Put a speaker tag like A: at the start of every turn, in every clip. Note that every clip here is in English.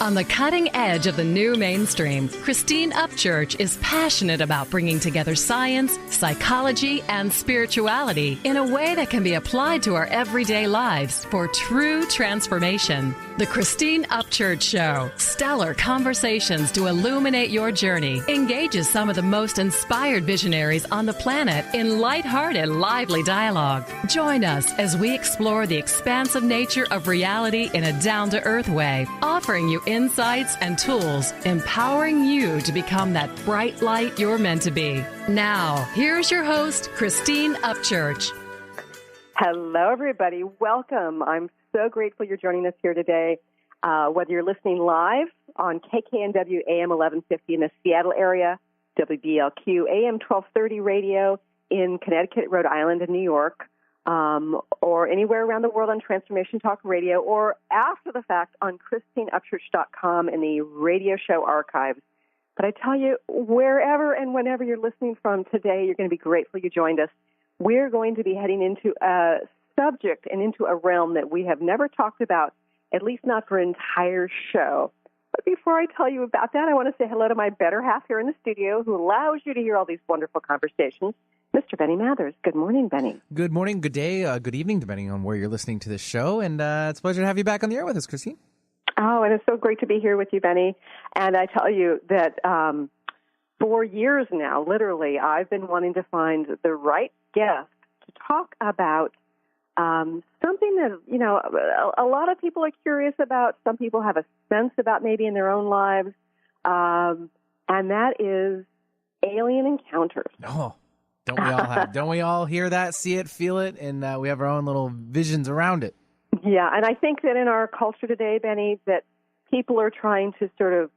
A: On the cutting edge of the new mainstream, Christine Upchurch is passionate about bringing together science, psychology, and spirituality in a way that can be applied to our everyday lives for true transformation. The Christine Upchurch Show, stellar conversations to illuminate your journey, engages some of the most inspired visionaries on the planet in lighthearted, lively dialogue. Join us as we explore the expansive nature of reality in a down-to-earth way, offering you insights and tools, empowering you to become that bright light you're meant to be. Now, here's your host, Christine Upchurch.
B: Hello, everybody. Welcome. I'm so grateful you're joining us here today. Whether you're listening live on KKNW AM 1150 in the Seattle area, WBLQ AM 1230 radio in Connecticut, Rhode Island, and New York, or anywhere around the world on Transformation Talk Radio, or after the fact on ChristineUpchurch.com in the radio show archives. But I tell you, wherever and whenever you're listening from today, you're going to be grateful you joined us. We're going to be heading into a subject and into a realm that we have never talked about, at least not for an entire show. But before I tell you about that, I want to say hello to my better half here in the studio who allows you to hear all these wonderful conversations. Mr. Benny Mathers. Good morning, Benny.
C: Good morning, good day, good evening, depending on where you're listening to this show. And it's a pleasure to have you back on the air with us, Christine.
B: Oh, and it's so great to be here with you, Benny. And I tell you that for years now, literally, I've been wanting to find the right guest to talk about something that, you know, a lot of people are curious about. Some people have a sense about maybe in their own lives. And that is alien encounters.
C: Oh. Don't we all hear that, see it, feel it, and we have our own little visions around it?
B: Yeah, and I think that in our culture today, Benny, that people are trying to sort of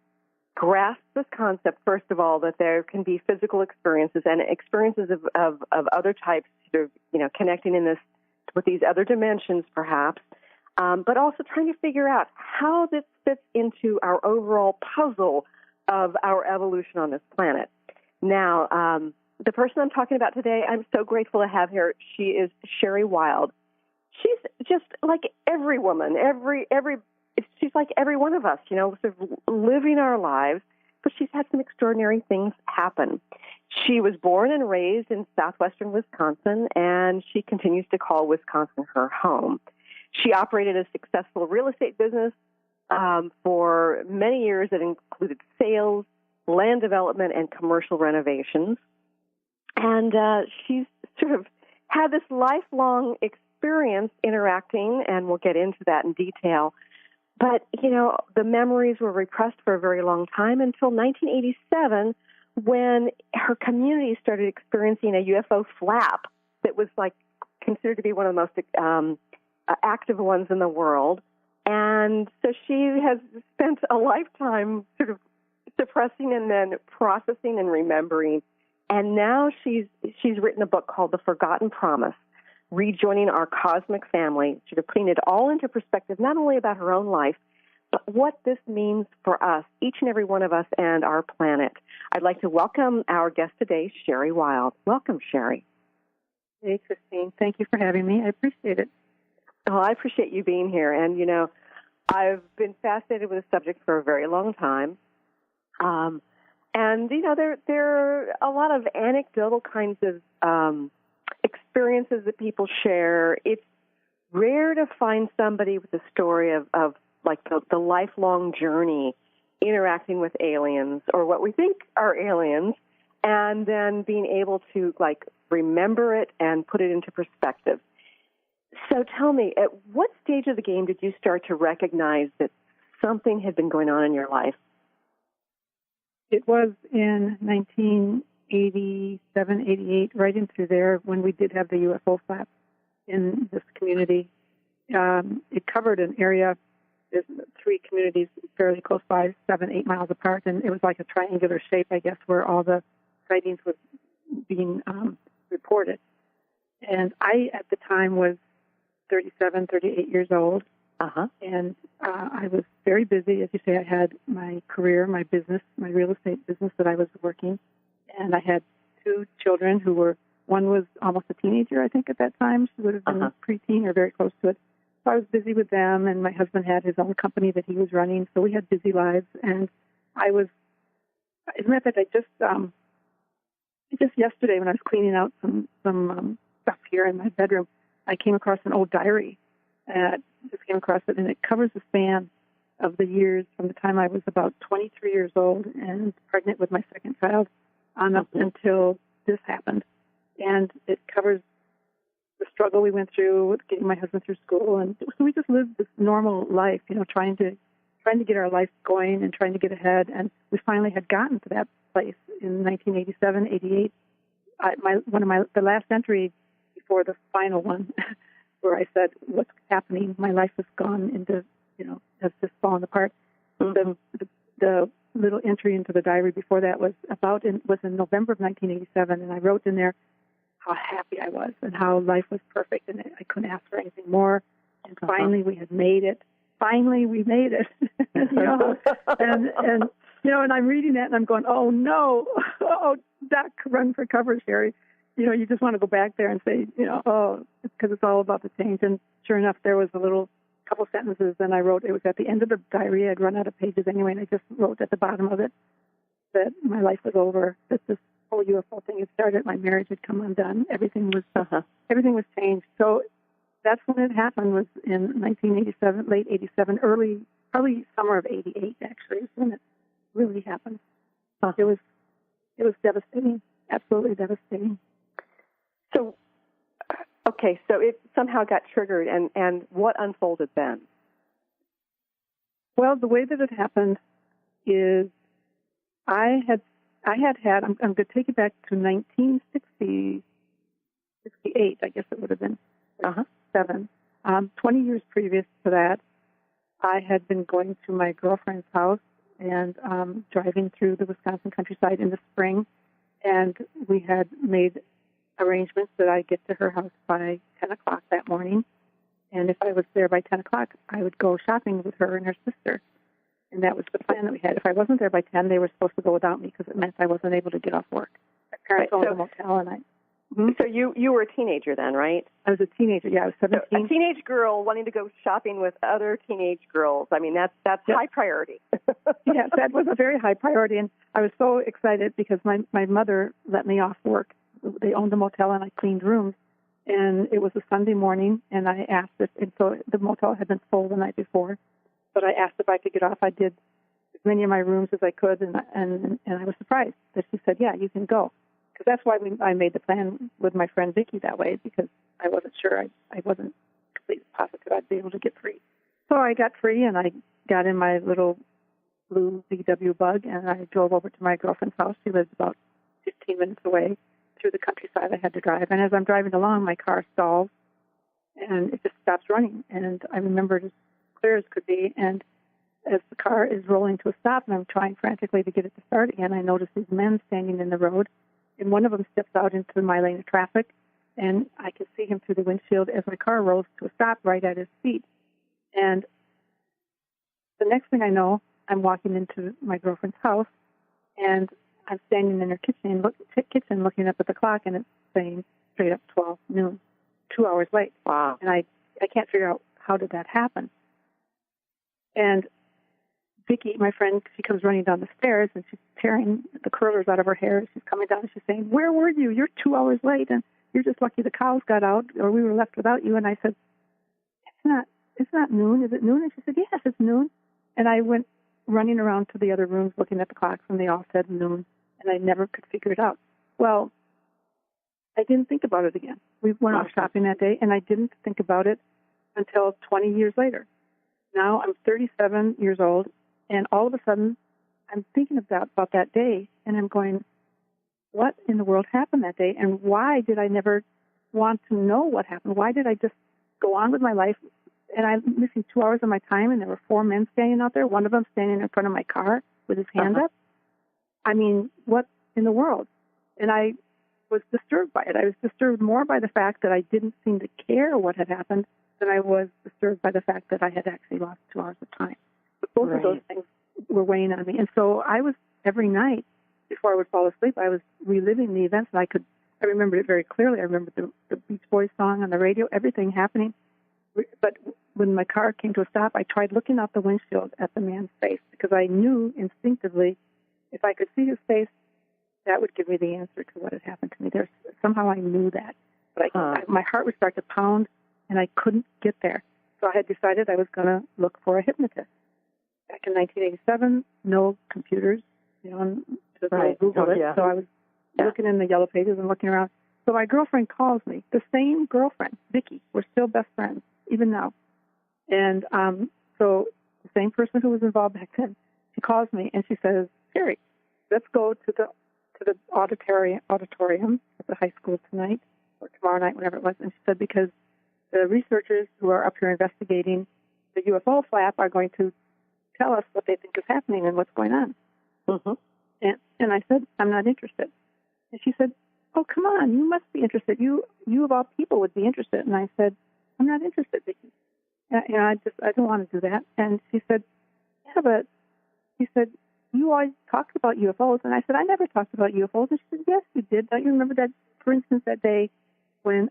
B: grasp this concept, first of all, that there can be physical experiences and experiences of other types, sort of, you know, connecting in this with these other dimensions, perhaps, but also trying to figure out how this fits into our overall puzzle of our evolution on this planet. Now, the person I'm talking about today, I'm so grateful to have here. She is Sherry Wilde. She's just like every woman, she's like every one of us, you know, sort of living our lives, but she's had some extraordinary things happen. She was born and raised in southwestern Wisconsin, and she continues to call Wisconsin her home. She operated a successful real estate business for many years that included sales, land development, and commercial renovations. And she's sort of had this lifelong experience interacting, and we'll get into that in detail. But, you know, the memories were repressed for a very long time until 1987, when her community started experiencing a UFO flap that was, like, considered to be one of the most active ones in the world. And so she has spent a lifetime sort of suppressing and then processing and remembering. And now she's written a book called The Forgotten Promise, Rejoining Our Cosmic Family, sort of putting it all into perspective, not only about her own life, but what this means for us, each and every one of us and our planet. I'd like to welcome our guest today, Sherry Wilde. Welcome, Sherry.
D: Hey, Christine. Thank you for having me. I appreciate it.
B: Oh, I appreciate you being here. And, you know, I've been fascinated with the subject for a very long time. And, you know, there are a lot of anecdotal kinds of experiences that people share. It's rare to find somebody with a story of like the lifelong journey interacting with aliens or what we think are aliens, and then being able to, like, remember it and put it into perspective. So tell me, at what stage of the game did you start to recognize that something had been going on in your life?
D: It was in 1987, 88, right in through there, when we did have the UFO flap in this community. It covered an area, there's 3 communities fairly close by, 7, 8 miles apart, and it was like a triangular shape, I guess, where all the sightings were being reported. And I, at the time, was 37, 38 years old. And I was very busy. As you say, I had my career, my business, my real estate business that I was working. And I had 2 children who were, one was almost a teenager, I think, at that time. She would have been preteen or very close to it. So I was busy with them, and my husband had his own company that he was running, so we had busy lives. And I was, as a matter of fact, just yesterday when I was cleaning out some stuff here in my bedroom, I came across an old diary. Just came across it, and it covers the span of the years from the time I was about 23 years old and pregnant with my second child on up until this happened. And it covers the struggle we went through with getting my husband through school, and so we just lived this normal life, trying to get our life going and trying to get ahead. And we finally had gotten to that place in 1987, 88. The last entry before the final one, where I said, "What's happening? My life has gone into, has just fallen apart." The little entry into the diary before that was in November of 1987, and I wrote in there how happy I was and how life was perfect and I couldn't ask for anything more. And finally we had made it. Finally we made it. And I'm reading that and I'm going, oh no, duck, run for cover, Sherry. You just want to go back there and say, because it's all about the change. And sure enough, there was a little couple sentences, and I wrote, it was at the end of the diary. I'd run out of pages anyway, and I just wrote at the bottom of it that my life was over, that this whole UFO thing had started, my marriage had come undone, everything was changed. So that's when it happened, was in 1987, late 87, probably summer of 88, actually, is when it really happened. It was devastating, absolutely devastating.
B: So, okay, so it somehow got triggered, and what unfolded then?
D: Well, the way that it happened is I'm going to take it back to 1968, I guess it would have been, 7. 20 years previous to that, I had been going to my girlfriend's house and driving through the Wisconsin countryside in the spring, and we had made arrangements that I'd get to her house by 10 o'clock that morning, and if I was there by 10 o'clock, I would go shopping with her and her sister. And that was the plan that we had. If I wasn't there by 10, they were supposed to go without me because it meant I wasn't able to get off work. My parents owned a motel, and
B: So you were a teenager then, right?
D: I was a teenager. Yeah, I was 17.
B: So a teenage girl wanting to go shopping with other teenage girls. I mean, that's high priority.
D: Yes, that was a very high priority, and I was so excited because my mother let me off work. They owned a motel, and I cleaned rooms, and it was a Sunday morning, and I asked and so the motel had been full the night before. But I asked if I could get off. I did as many of my rooms as I could, and I was surprised that she said, "Yeah, you can go." Because that's why I made the plan with my friend Vicki that way, because I wasn't sure. I wasn't completely positive I'd be able to get free. So I got free, and I got in my little blue VW Bug, and I drove over to my girlfriend's house. She lives about 15 minutes away through the countryside I had to drive. And as I'm driving along, my car stalls, and it just stops running. And I remember it as clear as could be, and as the car is rolling to a stop and I'm trying frantically to get it to start again, I notice these men standing in the road, and one of them steps out into my lane of traffic, and I can see him through the windshield as my car rolls to a stop right at his feet. And the next thing I know, I'm walking into my girlfriend's house, and I'm standing in her kitchen looking up at the clock, and it's saying straight up 12 noon, 2 hours late.
B: Wow.
D: And I can't figure out how did that happen. And Vicki, my friend, she comes running down the stairs, and she's tearing the curlers out of her hair. She's coming down, and she's saying, "Where were you? You're 2 hours late, and you're just lucky the cows got out, or we were left without you." And I said, It's not noon. Is it noon?" And she said, "Yes, it's noon." And I went running around to the other rooms looking at the clocks, and they all said noon, and I never could figure it out. Well, I didn't think about it again. We went off shopping that day, and I didn't think about it until 20 years later. Now I'm 37 years old, and all of a sudden I'm thinking about that day, and I'm going, what in the world happened that day, and why did I never want to know what happened? Why did I just go on with my life? And I'm missing 2 hours of my time, and there were 4 men standing out there, one of them standing in front of my car with his hand up. I mean, what in the world? And I was disturbed by it. I was disturbed more by the fact that I didn't seem to care what had happened than I was disturbed by the fact that I had actually lost 2 hours of time. But both of those things were weighing on me. And so I was, every night before I would fall asleep, I was reliving the events, and I remembered it very clearly. I remembered the Beach Boys song on the radio, everything happening. But when my car came to a stop, I tried looking out the windshield at the man's face because I knew instinctively if I could see his face, that would give me the answer to what had happened to me. Somehow I knew that. But my heart would start to pound, and I couldn't get there. So I had decided I was going to look for a hypnotist. Back in 1987, no computers, and just Google it. Yeah. So I was looking in the yellow pages and looking around. So my girlfriend calls me, the same girlfriend, Vicki. We're still best friends, even now. And so the same person who was involved back then, she calls me and she says, Sherry, let's go to the auditorium at the high school tonight or tomorrow night, whenever it was. And she said, because the researchers who are up here investigating the UFO flap are going to tell us what they think is happening and what's going on. Mm-hmm. And I said, I'm not interested. And she said, oh, come on, you must be interested. You of all people would be interested. And I said, I'm not interested, Vicki. I don't want to do that. And she said, yeah, but she said, you always talked about UFOs. And I said, I never talked about UFOs. And she said, yes, you did. Don't you remember that, for instance, that day when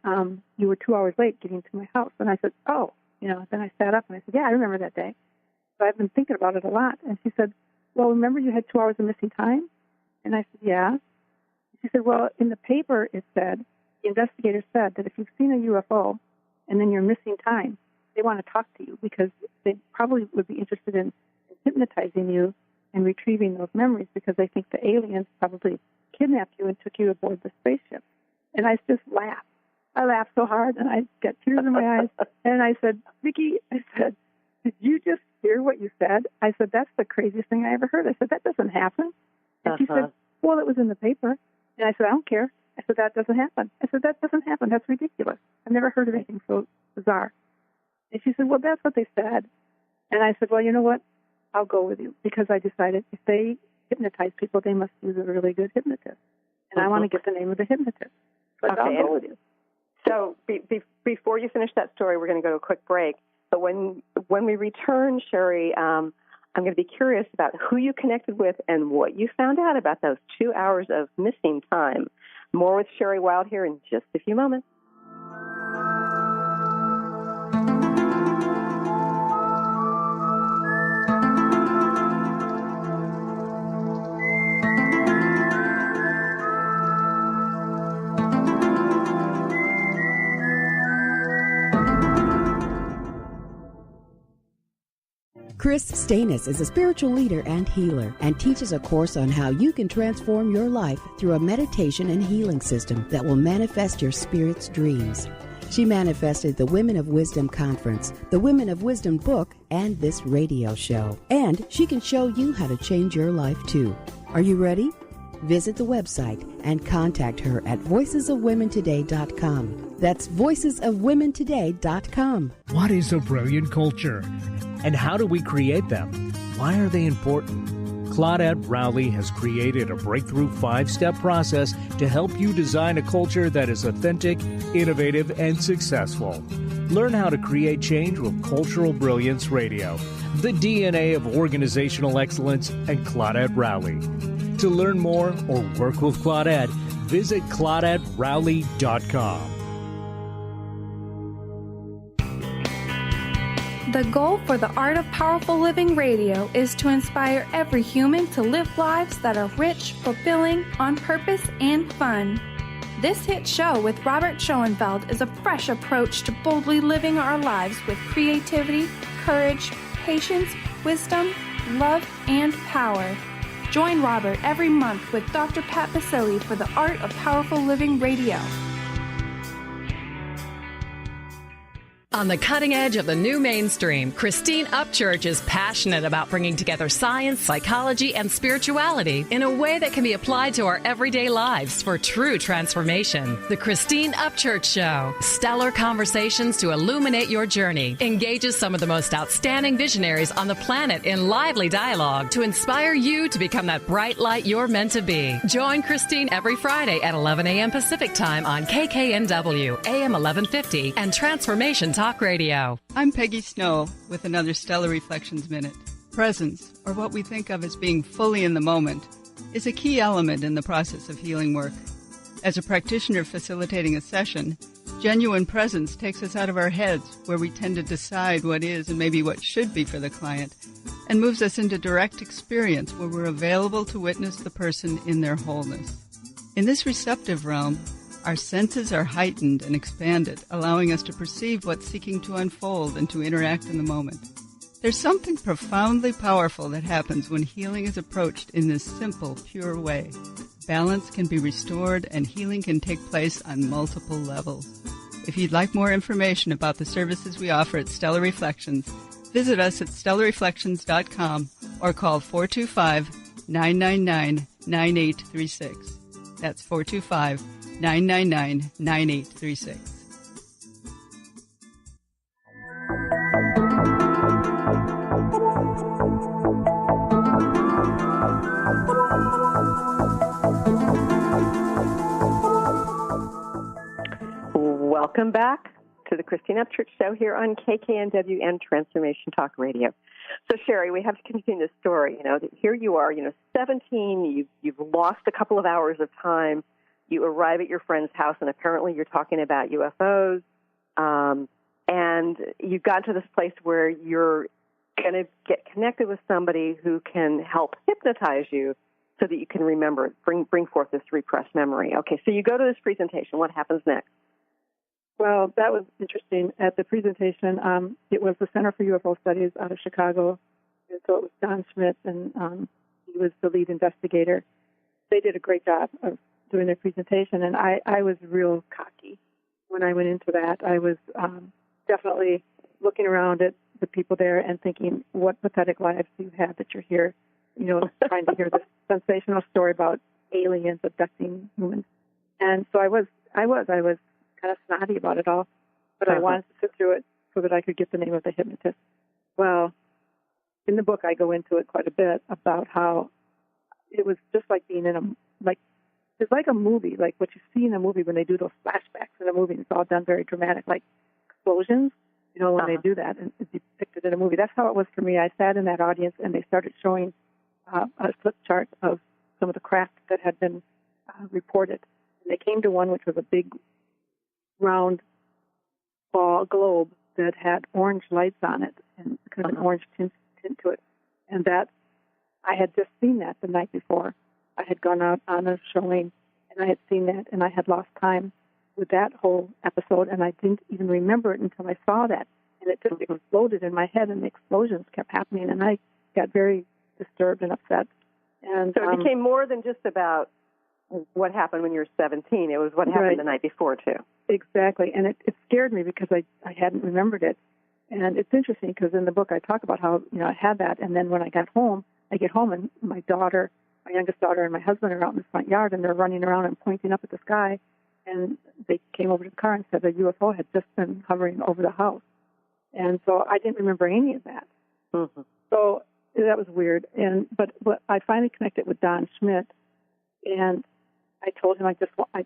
D: you were 2 hours late getting to my house? And I said, oh, then I sat up and I said, yeah, I remember that day. So I've been thinking about it a lot. And she said, well, remember you had 2 hours of missing time? And I said, yeah. She said, well, in the paper it said, the investigator said that if you've seen a UFO and then you're missing time, they want to talk to you because they probably would be interested in hypnotizing you and retrieving those memories because they think the aliens probably kidnapped you and took you aboard the spaceship. And I just laughed. I laughed so hard, and I got tears in my eyes. And I said, Vicki, I said, did you just hear what you said? I said, that's the craziest thing I ever heard. I said, that doesn't happen. And she said, well, it was in the paper. And I said, I don't care. I said, that doesn't happen. I said, that doesn't happen. That's ridiculous. I've never heard of anything so bizarre. And she said, well, that's what they said. And I said, well, you know what? I'll go with you because I decided if they hypnotize people, they must use a really good hypnotist. And I want to get the name of the hypnotist. But I'll go with you.
B: So before you finish that story, we're going to go to a quick break. But when we return, Sherry, I'm going to be curious about who you connected with and what you found out about those 2 hours of missing time. More with Sherry Wilde here in just a few moments.
E: Chris Stanis is a spiritual leader and healer and teaches a course on how you can transform your life through a meditation and healing system that will manifest your spirit's dreams. She manifested the Women of Wisdom Conference, the Women of Wisdom book, and this radio show. And she can show you how to change your life too. Are you ready? Visit the website and contact her at voicesofwomentoday.com. That's voicesofwomentoday.com.
F: What is a brilliant culture? And how do we create them? Why are they important? Claudette Rowley has created a breakthrough 5-step process to help you design a culture that is authentic, innovative, and successful. Learn how to create change with Cultural Brilliance Radio, the DNA of organizational excellence, and Claudette Rowley. To learn more or work with Claudette, visit ClaudetteRowley.com.
G: The goal for the Art of Powerful Living Radio is to inspire every human to live lives that are rich, fulfilling, on purpose, and fun. This hit show with Robert Schoenfeld is a fresh approach to boldly living our lives with creativity, courage, patience, wisdom, love, and power. Join Robert every month with Dr. Pat Basile for the Art of Powerful Living Radio.
A: On the cutting edge of the new mainstream, Christine Upchurch is passionate about bringing together science, psychology, and spirituality in a way that can be applied to our everyday lives for true transformation. The Christine Upchurch Show, stellar conversations to illuminate your journey, engages some of the most outstanding visionaries on the planet in lively dialogue to inspire you to become that bright light you're meant to be. Join Christine every Friday at 11 a.m. Pacific Time on KKNW, AM 1150, and Transformation Talk Radio.
H: I'm Peggy Snow with another Stellar Reflections Minute. Presence, or what we think of as being fully in the moment, is a key element in the process of healing work. As a practitioner facilitating a session, Genuine presence takes us out of our heads, where we tend to decide what is and maybe what should be for the client, and moves us into direct experience, where we're available to witness the person in their wholeness. In this receptive realm, our senses are heightened and expanded, allowing us to perceive what's seeking to unfold and to interact in the moment. There's something profoundly powerful that happens when healing is approached in this simple, pure way. Balance can be restored and healing can take place on multiple levels. If you'd like more information about the services we offer at Stellar Reflections, visit us at stellarreflections.com or call 425-999-9836. That's 425-999-9836.
B: Welcome back to the Christine Upchurch Show here on KKNW and Transformation Talk Radio. So, Sherry, we have to continue the story. Here you are, 17, you've lost a couple of hours of time. You arrive at your friend's house, and apparently you're talking about UFOs. And you've gotten to this place where you're going to get connected with somebody who can help hypnotize you so that you can remember, bring forth this repressed memory. Okay, so you go to this presentation. What happens next?
D: Well, that was interesting. At the presentation, it was the Center for UFO Studies out of Chicago. And so it was Don Schmidt, and he was the lead investigator. They did a great job of doing their presentation, and I was real cocky when I went into that. I was definitely looking around at the people there and thinking, what pathetic lives do you have that you're here, trying to hear this sensational story about aliens abducting humans. And so I was kind of snotty about it all, but I wanted to sit through it so that I could get the name of the hypnotist. Well, in the book I go into it quite a bit about how it was just like being in it's like a movie, like what you see in a movie when they do those flashbacks in a movie. It's all done very dramatic, like explosions, when they do that, and it's depicted in a movie. That's how it was for me. I sat in that audience, and they started showing a flip chart of some of the craft that had been reported. And they came to one which was a big round ball globe that had orange lights on it and kind of an orange tint to it. And that I had just seen that the night before. I had gone out on a showing, and I had seen that, and I had lost time with that whole episode, and I didn't even remember it until I saw that. And it just exploded in my head, and the explosions kept happening, and I got very disturbed and upset. And
B: so it became more than just about what happened when you were 17. It was what happened the night before, too.
D: Exactly, and it scared me because I hadn't remembered it. And it's interesting because in the book I talk about how, I had that, and then when I get home and my youngest daughter and my husband are out in the front yard, and they're running around and pointing up at the sky, and they came over to the car and said a UFO had just been hovering over the house. And so I didn't remember any of that. Mm-hmm. So that was weird. But I finally connected with Don Schmidt, and I told him I said I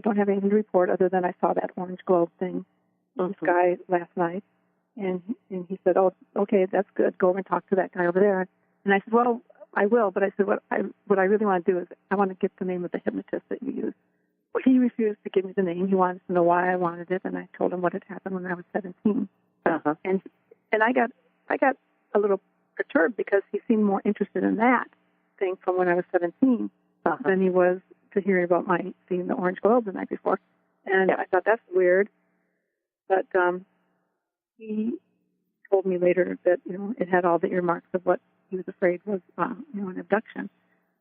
D: don't have anything to report other than I saw that orange globe thing in the sky last night. And he said, "Oh, okay, that's good. Go over and talk to that guy over there." And I said, "Well, I will." But I said, "What I really want to do is I want to get the name of the hypnotist that you use." Well, he refused to give me the name. He wanted to know why I wanted it, and I told him what had happened when I was 17. And I got a little perturbed because he seemed more interested in that thing from when I was 17 than he was to hearing about my seeing the orange globe the night before. And I thought, that's weird. But he told me later that, it had all the earmarks of what he was afraid was, an abduction.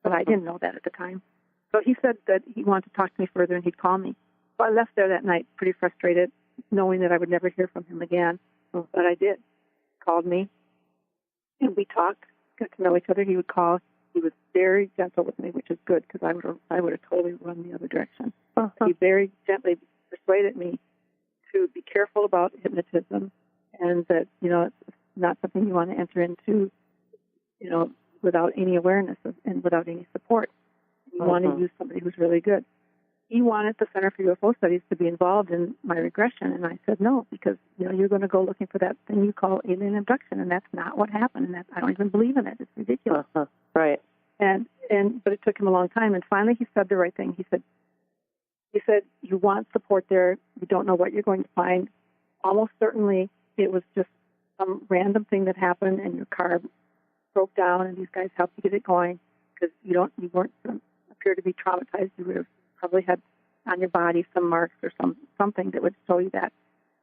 D: But I didn't know that at the time. So he said that he wanted to talk to me further and he'd call me. So I left there that night pretty frustrated, knowing that I would never hear from him again. But I did. He called me, and we talked, got to know each other. He would call. He was very gentle with me, which is good because I would have totally run the other direction. He very gently persuaded me to be careful about hypnotism, and that it's not something you want to enter into, without any awareness and without any support. You want to use somebody who's really good. He wanted the Center for UFO Studies to be involved in my regression, and I said no, because you're going to go looking for that thing you call alien abduction, and that's not what happened, and I don't even believe in it. It's ridiculous.
B: Right.
D: But it took him a long time, and finally he said the right thing. He said, he said, you want support there. You don't know what you're going to find. Almost certainly it was just some random thing that happened and your car broke down and these guys helped you get it going because you weren't appear to be traumatized. You would have probably had on your body some marks or something that would show you that.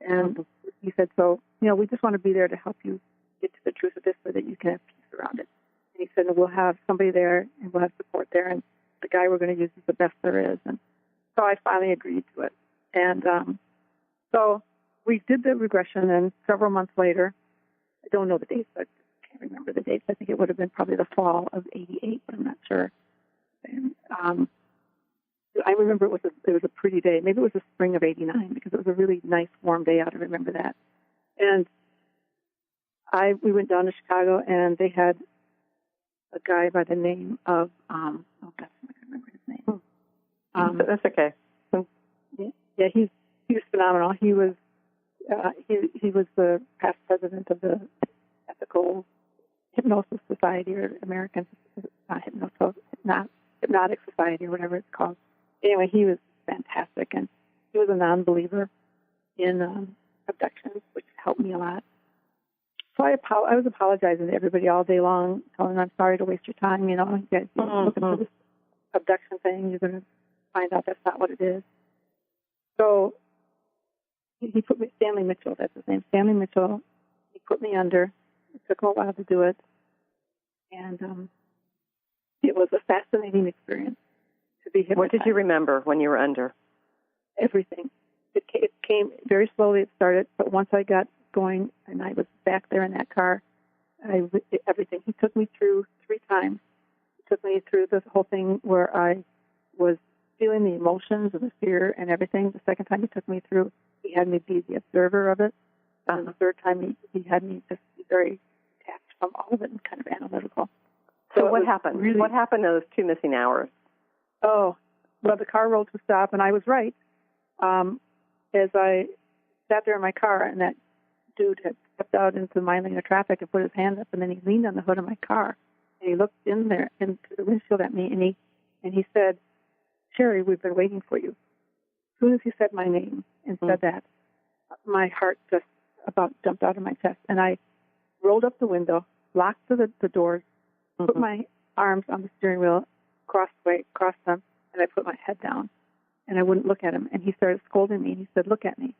D: And he said, so, we just want to be there to help you get to the truth of this so that you can have peace around it. And he said, we'll have somebody there and we'll have support there, and the guy we're going to use is the best there is. And so I finally agreed to it. And so we did the regression, and several months later, I don't know the dates, I can't remember the dates. I think it would have been probably the fall of '88, but I'm not sure. And I remember it was a pretty day. Maybe it was the spring of '89 because it was a really nice, warm day out. I remember that. And we went down to Chicago, and they had a guy by the name of I can't remember his name.
B: That's okay.
D: Yeah, he was phenomenal. He was the past president of the Ethical Hypnosis Society, or American Hypnotic Society, or whatever it's called. Anyway, he was fantastic, and he was a non-believer in abductions, which helped me a lot. So I was apologizing to everybody all day long, telling them I'm sorry to waste your time. You guys are looking for this abduction thing. You're going to find out that's not what it is. So he put me, Stanley Mitchell, that's his name, Stanley Mitchell. He put me under. It took him a while to do it. And it was a fascinating experience to be hypnotized.
B: What did you remember when you were under?
D: Everything. It came very slowly. It started, but once I got going and I was back there in that car, everything. He took me through 3 times. He took me through the whole thing where I was feeling the emotions and the fear and everything. The second time he took me through, he had me be the observer of it. And the third time he had me just be very detached from all of it and kind of analytical.
B: So what happened? Really, what happened those 2 missing hours?
D: Oh, well, the car rolled to a stop, and I was right. As I sat there in my car, and that dude had stepped out into my lane of traffic and put his hand up, and then he leaned on the hood of my car, and he looked in there into the windshield at me, and he said, "Sherry, we've been waiting for you." As soon as he said my name and said that, my heart just about jumped out of my chest, and I rolled up the window, locked the doors, put my arms on the steering wheel, crossed them, and I put my head down, and I wouldn't look at him. And he started scolding me, and he said, look at me,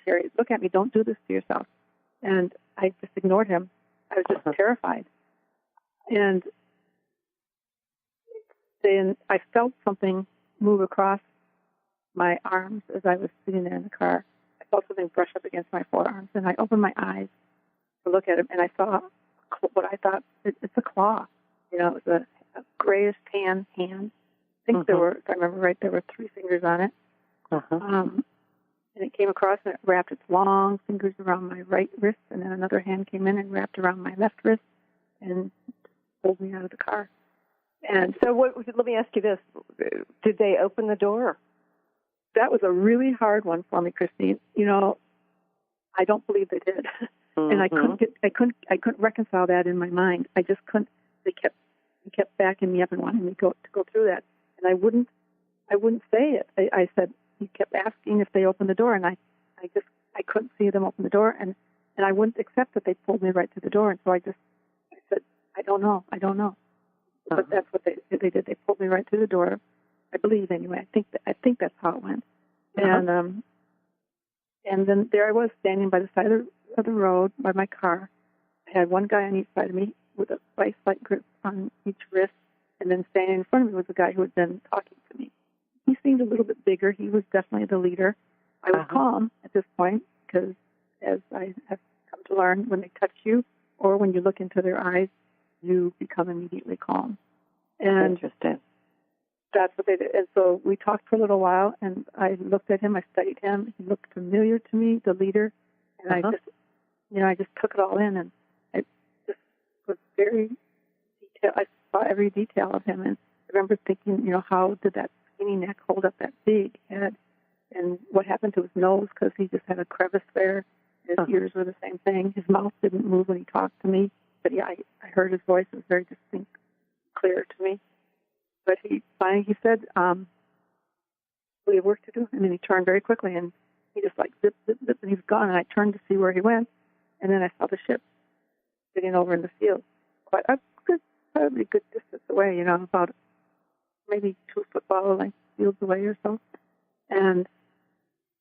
D: Sherry, look at me, don't do this to yourself. And I just ignored him. I was just terrified. And then I felt something move across my arms as I was sitting there in the car. I felt something brush up against my forearms, and I opened my eyes to look at him, and I saw what I thought, it's a claw. It was a grayish tan hand. I think there were, if I remember right, there were 3 fingers on it. And it came across and it wrapped its long fingers around my right wrist, and then another hand came in and wrapped around my left wrist and pulled me out of the car. And
B: so let me ask you this. Did they open the door?
D: That was a really hard one for me, Christine. I don't believe they did. And I couldn't reconcile that in my mind. I just couldn't. They kept backing me up and wanting me to go through that, and I wouldn't say it. I said, he kept asking if they opened the door, and I couldn't see them open the door, and I wouldn't accept that they pulled me right to the door, and so I said, I don't know. But that's what they did. They pulled me right to the door, I believe anyway. I think that's how it went. And then there I was standing by the side of the road by my car. I had one guy on each side of me with a vice-like grip on each wrist, and then standing in front of me was a guy who had been talking to me. He seemed a little bit bigger. He was definitely the leader. I was calm at this point because, as I have come to learn, when they touch you or when you look into their eyes, you become immediately calm. And
B: interesting.
D: That's what they did. And so we talked for a little while, and I looked at him. I studied him. He looked familiar to me, the leader, and I just took it all in, and I just was very detailed. I saw every detail of him, and I remember thinking, how did that skinny neck hold up that big head, and what happened to his nose, because he just had a crevice there. His ears were the same thing. His mouth didn't move when he talked to me, but I heard his voice. It was very distinct, clear to me. But he said, we have work to do. And then he turned very quickly, and he just like zip, zip, zip, and he was gone. And I turned to see where he went, and then I saw the ship sitting over in the field, quite a probably good distance away, about maybe 2 football length fields away or so. And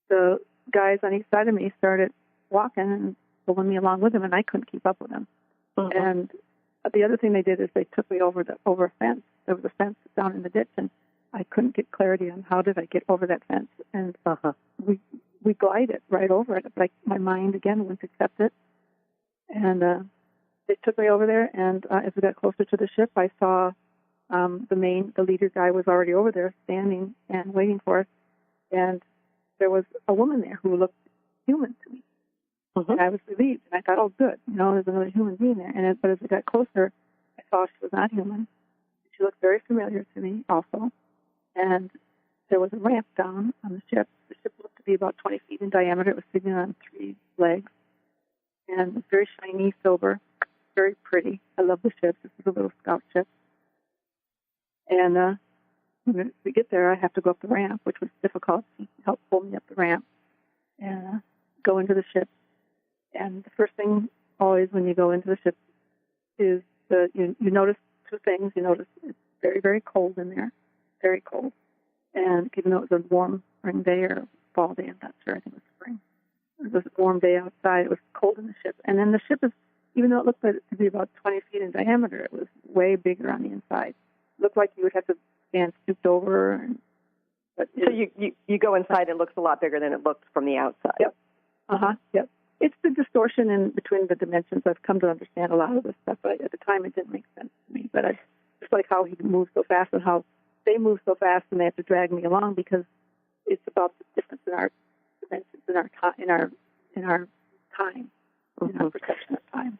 D: the guys on each side of me started walking and pulling me along with them, and I couldn't keep up with them. Mm-hmm. And the other thing they did is they took me over a fence. There was a fence down in the ditch, and I couldn't get clarity on how did I get over that fence. And we glided right over it, but my mind again wouldn't accept it. And they took me over there, and as we got closer to the ship, I saw the leader guy was already over there standing and waiting for us. And there was a woman there who looked human to me. Mm-hmm. And I was relieved, and I thought, oh, good, there's another human being there. But as we got closer, I saw she was not human. She looked very familiar to me also. And there was a ramp down on the ship. The ship looked to be about 20 feet in diameter. It was sitting on 3 legs. And it was very shiny, silver, very pretty. I love the ship. This is a little scout ship. And when we get there, I have to go up the ramp, which was difficult. He helped pull me up the ramp and go into the ship. And the first thing always when you go into the ship is you notice 2 things. You notice it's very, very cold in there, very cold. And even though it was a warm spring day or fall day, I'm not sure, I think it was spring. It was a warm day outside. It was cold in the ship. And then the ship is, even though it looked like it to be about 20 feet in diameter, it was way bigger on the inside. It looked like you would have to stand stooped over.
B: So you go inside and it looks a lot bigger than it looked from the outside.
D: Yep. Yep. It's the distortion in between the dimensions. I've come to understand a lot of this stuff, but at the time it didn't make sense to me. But just like how he moves so fast and how they move so fast and they have to drag me along because it's about the difference in our dimensions in our time, in our perception of time.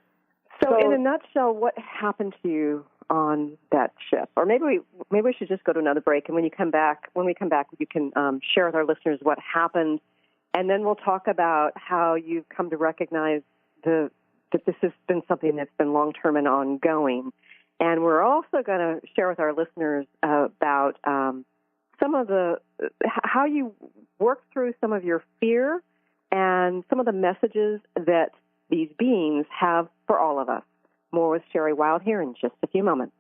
B: So in a nutshell, what happened to you on that ship? Or maybe we should just go to another break, and when we come back, you can share with our listeners what happened, and then we'll talk about how you've come to recognize that this has been something that's been long-term and ongoing. And we're also going to share with our listeners about some of how you work through some of your fear and some of the messages that these beings have for all of us. More with Sherry Wilde here in just a few moments.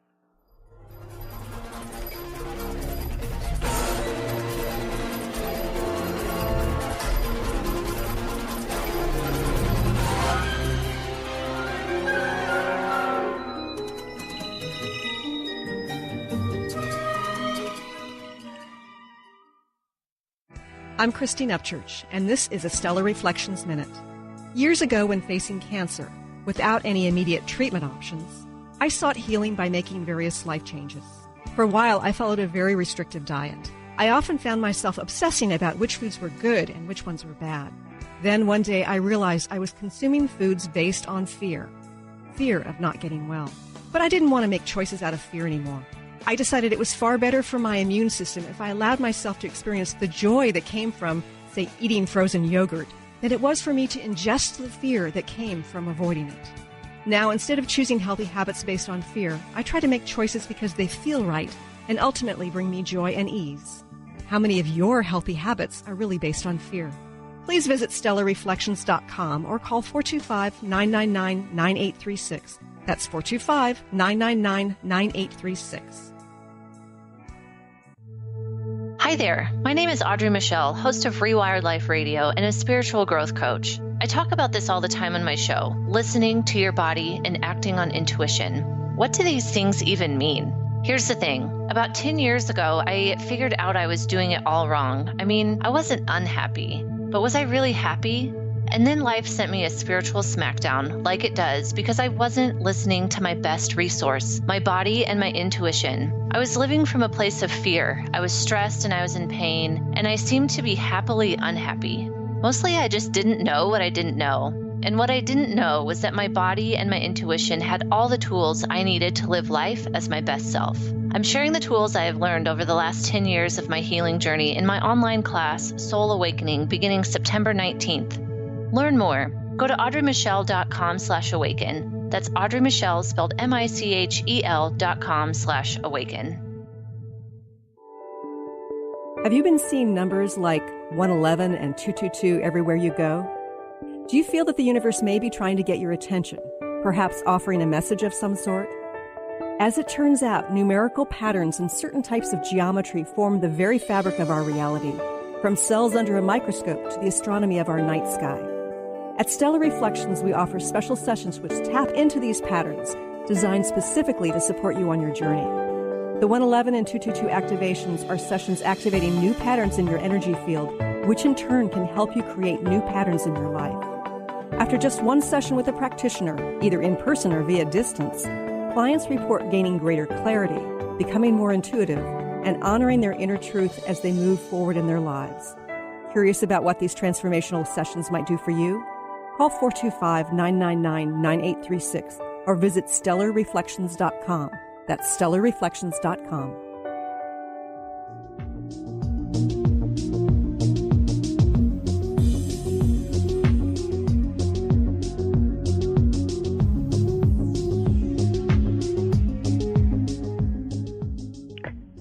I: I'm Christine Upchurch, and this is a Stellar Reflections Minute. Years ago, when facing cancer, without any immediate treatment options, I sought healing by making various life changes. For a while, I followed a very restrictive diet. I often found myself obsessing about which foods were good and which ones were bad. Then one day, I realized I was consuming foods based on fear of not getting well. But I didn't want to make choices out of fear anymore. I decided it was far better for my immune system if I allowed myself to experience the joy that came from, say, eating frozen yogurt, than it was for me to ingest the fear that came from avoiding it. Now, instead of choosing healthy habits based on fear, I try to make choices because they feel right and ultimately bring me joy and ease. How many of your healthy habits are really based on fear? Please visit StellarReflections.com or call 425-999-9836. That's 425-999-9836.
J: Hi there, my name is Audrey Michelle, host of Rewired Life Radio and a spiritual growth coach. I talk about this all the time on my show, listening to your body and acting on intuition. What do these things even mean? Here's the thing. About 10 years ago, I figured out I was doing it all wrong. I mean, I wasn't unhappy, but was I really happy? And then life sent me a spiritual smackdown, like it does, because I wasn't listening to my best resource, my body and my intuition. I was living from a place of fear. I was stressed and I was in pain, and I seemed to be happily unhappy. Mostly I just didn't know what I didn't know. And what I didn't know was that my body and my intuition had all the tools I needed to live life as my best self. I'm sharing the tools I have learned over the last 10 years of my healing journey in my online class, Soul Awakening, beginning September 19th. Learn more. Go to audreymichelle.com/awaken. That's Audrey Michelle, spelled MICHEL.com/awaken.
I: Have you been seeing numbers like 111 and 222 everywhere you go? Do you feel that the universe may be trying to get your attention, perhaps offering a message of some sort? As it turns out, numerical patterns and certain types of geometry form the very fabric of our reality, from cells under a microscope to the astronomy of our night sky. At Stellar Reflections, we offer special sessions which tap into these patterns, designed specifically to support you on your journey. The 111 and 222 activations are sessions activating new patterns in your energy field, which in turn can help you create new patterns in your life. After just one session with a practitioner, either in person or via distance, clients report gaining greater clarity, becoming more intuitive, and honoring their inner truth as they move forward in their lives. Curious about what these transformational sessions might do for you? Call 425-999-9836 or visit stellarreflections.com. That's stellarreflections.com.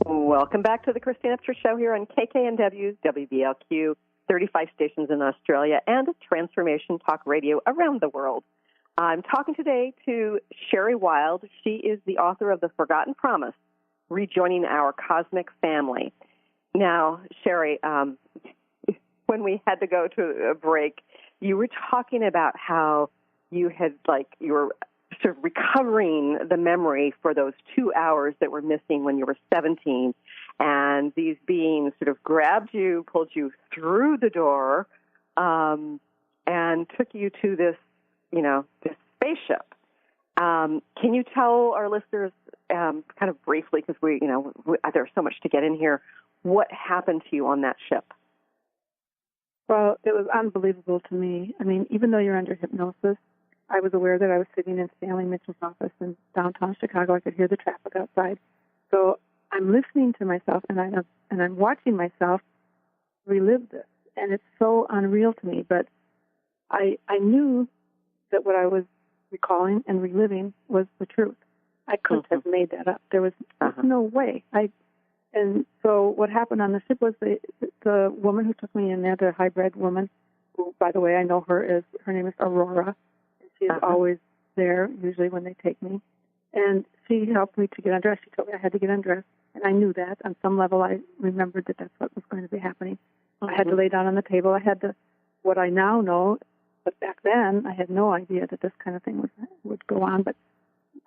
B: Welcome back to the Christine Upchurch Show here on KKNW's WBLQ, 35 stations in Australia, and Transformation Talk Radio around the world. I'm talking today to Sherry Wilde. She is the author of The Forgotten Promise, Rejoining Our Cosmic Family. Now, Sherry, when we had to go to a break, you were talking about how you were sort of recovering the memory for those 2 hours that were missing when you were 17, and these beings sort of grabbed you, pulled you through the door, and took you to this spaceship. Can you tell our listeners, kind of briefly, because there's so much to get in here, what happened to you on that ship?
D: Well, it was unbelievable to me. I mean, even though you're under hypnosis, I was aware that I was sitting in Stanley Mitchell's office in downtown Chicago. I could hear the traffic outside. So I'm listening to myself, and I'm watching myself relive this, and it's so unreal to me. But I knew that what I was recalling and reliving was the truth. I couldn't have made that up. There was no way. And so what happened on the ship was the woman who took me in there, the hybrid woman, who, by the way, I know her name is Aurora. And she is always there, usually when they take me. And she helped me to get undressed. She told me I had to get undressed. And I knew that. On some level, I remembered that that's what was going to be happening. I had to lay down on the table. I had what I now know. But back then, I had no idea that this kind of thing would go on. But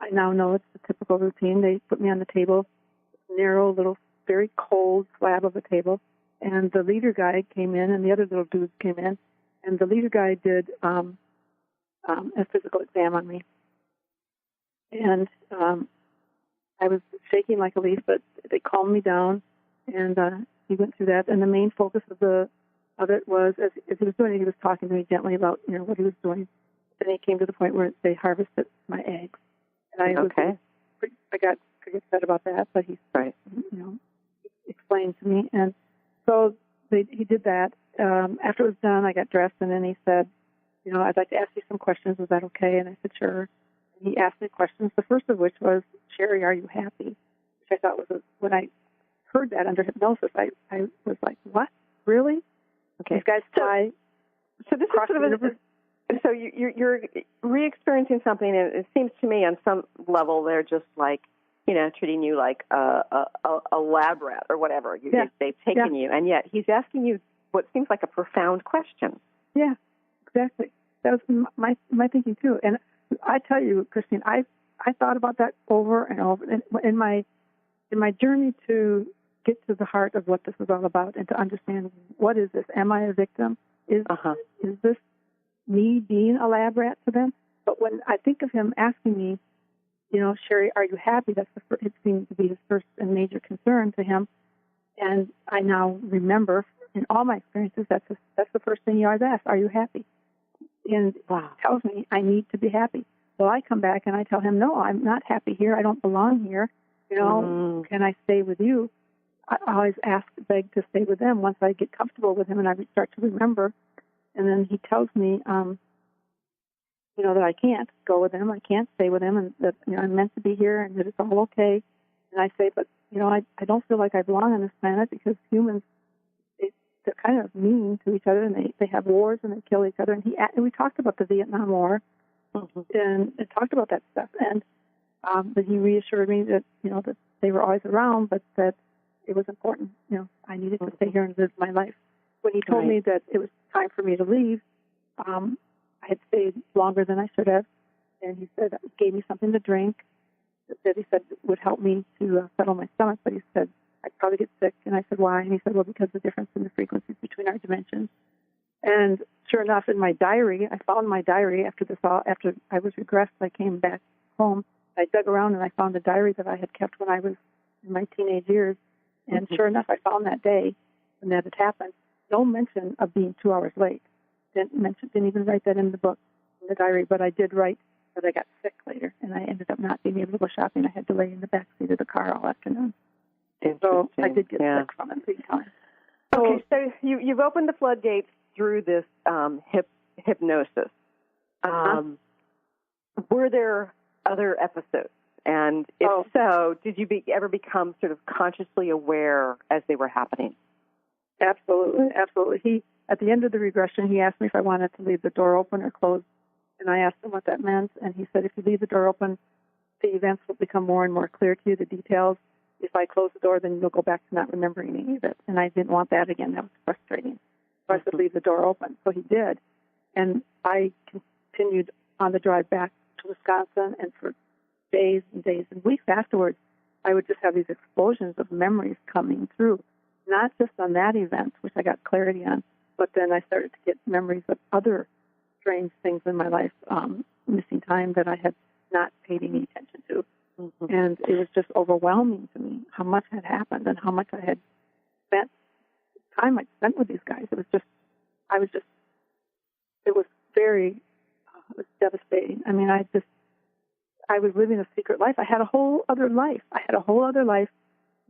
D: I now know it's the typical routine. They put me on the table, narrow, little, very cold slab of a table. And the leader guy came in, and the other little dudes came in. And the leader guy did a physical exam on me. And I was shaking like a leaf, but they calmed me down, and he went through that. And the main focus of it was, as he was doing it, he was talking to me gently about what he was doing. Then he came to the point where they harvested my eggs, and I got pretty upset about that. But he explained to me, and so he did that. After it was done, I got dressed, and then he said, I'd like to ask you some questions. Is that okay? And I said, sure. And he asked me questions. The first of which was, Sherry, are you happy? Which I thought was when I heard that under hypnosis, I was like, what? Really? Okay. These guys fly.
B: So this is sort of so you're re-experiencing something, and it seems to me on some level they're just like, treating you like a lab rat or whatever. They've taken you, and yet he's asking you what seems like a profound question.
D: Yeah, exactly. That was my thinking too. And I tell you, Christine, I thought about that over and over. And in my journey to get to the heart of what this is all about and to understand, what is this? Am I a victim? Is this me being a lab rat to them? But when I think of him asking me, Sherry, are you happy? It seems to be his first and major concern to him. And I now remember in all my experiences, that's the first thing he always asks, are you happy? And tells me I need to be happy. Well, I come back and I tell him, no, I'm not happy here. I don't belong here. Can I stay with you? I always beg to stay with them once I get comfortable with him and I start to remember. And then he tells me, that I can't go with him. I can't stay with him, and that I'm meant to be here and that it's all okay. And I say, but I don't feel like I belong on this planet because humans they're kind of mean to each other, and they have wars and they kill each other. And we talked about the Vietnam War, and talked about that stuff. And but he reassured me that that they were always around, but that it was important. I needed to stay here and live my life. When he told me that it was time for me to leave, I had stayed longer than I should have, and he gave me something to drink that he said would help me to settle my stomach. But he said I'd probably get sick, and I said why? And he said, well, because of the difference in the frequencies between our dimensions. And sure enough, in my diary, I found my diary after I was regressed. I came back home. I dug around and I found a diary that I had kept when I was in my teenage years. And sure enough, I found that day when that had happened. No mention of being 2 hours late. Didn't even write that in the book, in the diary. But I did write that I got sick later, and I ended up not being able to go shopping. I had to lay in the back seat of the car all afternoon. So I did get sick from it 3 times.
B: Okay, so you've opened the floodgates through this hypnosis. Were there other episodes? And if so, did you ever become sort of consciously aware as they were happening?
D: Absolutely, absolutely. At the end of the regression, he asked me if I wanted to leave the door open or closed, and I asked him what that meant, and he said if you leave the door open, the events will become more and more clear to you, the details. If I close the door, then you'll go back to not remembering any of it, and I didn't want that again. That was frustrating. So I said leave the door open. So he did, and I continued on the drive back to Wisconsin, and for days and days and weeks afterwards, I would just have these explosions of memories coming through, not just on that event, which I got clarity on, but then I started to get memories of other strange things in my life, missing time that I had not paid any attention to. And it was just overwhelming to me how much had happened and how much I had spent, time I'd spent with these guys. It was devastating. I mean, I was living a secret life. I had a whole other life.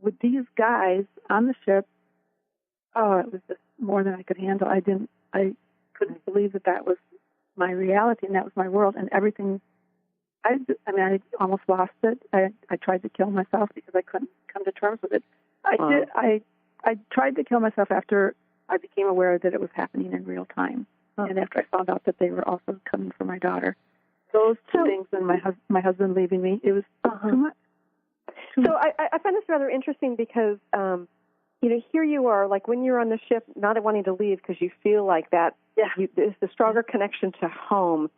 D: With these guys on the ship. Oh, it was just more than I could handle. I couldn't believe that was my reality and that was my world, and everything. I almost lost it. I tried to kill myself because I couldn't come to terms with it. I tried to kill myself after I became aware that it was happening in real time, and after I found out that they were also coming for my daughter. Those two things, and my husband leaving me, it was too much.
B: So I find this rather interesting because, here you are, like when you're on the ship, not wanting to leave because you feel like that there's a stronger connection to home.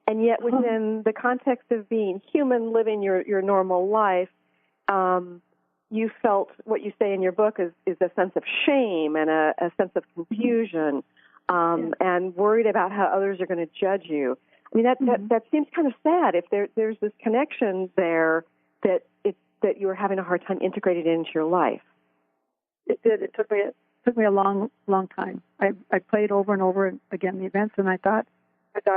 B: And yet within the context of being human, living your normal life, you felt what you say in your book is a sense of shame and a sense of confusion and worried about how others are going to judge you. I mean, that seems kind of sad if there's this connection there that you were having a hard time integrating it into your life.
D: It did. It took me a long, long time. I played over and over again the events, and I thought,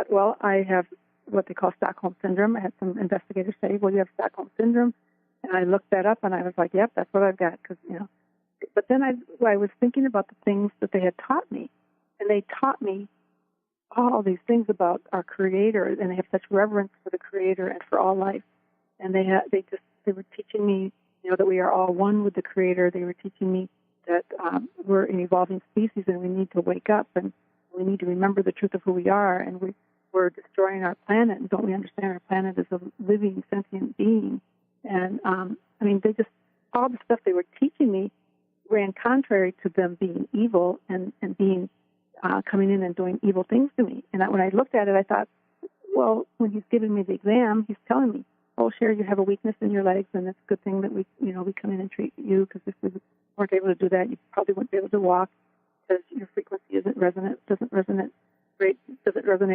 D: well, I have what they call Stockholm Syndrome. I had some investigators say, well, you have Stockholm Syndrome. And I looked that up, and I was like, yep, that's what I've got. But then I was thinking about the things that they had taught me. And they taught me all these things about our Creator, and they have such reverence for the Creator and for all life. And they were teaching me, that we are all one with the Creator. They were teaching me that we're an evolving species, and we need to wake up, and we need to remember the truth of who we are, and we're destroying our planet, and don't we understand our planet is a living, sentient being? And, all the stuff they were teaching me ran contrary to them being evil and being coming in and doing evil things to me. And when I looked at it, I thought, well, when he's giving me the exam, he's telling me, oh, Sherry, you have a weakness in your legs, and it's a good thing that we come in and treat you, because if we weren't able to do that, you probably wouldn't be able to walk because your frequency doesn't resonate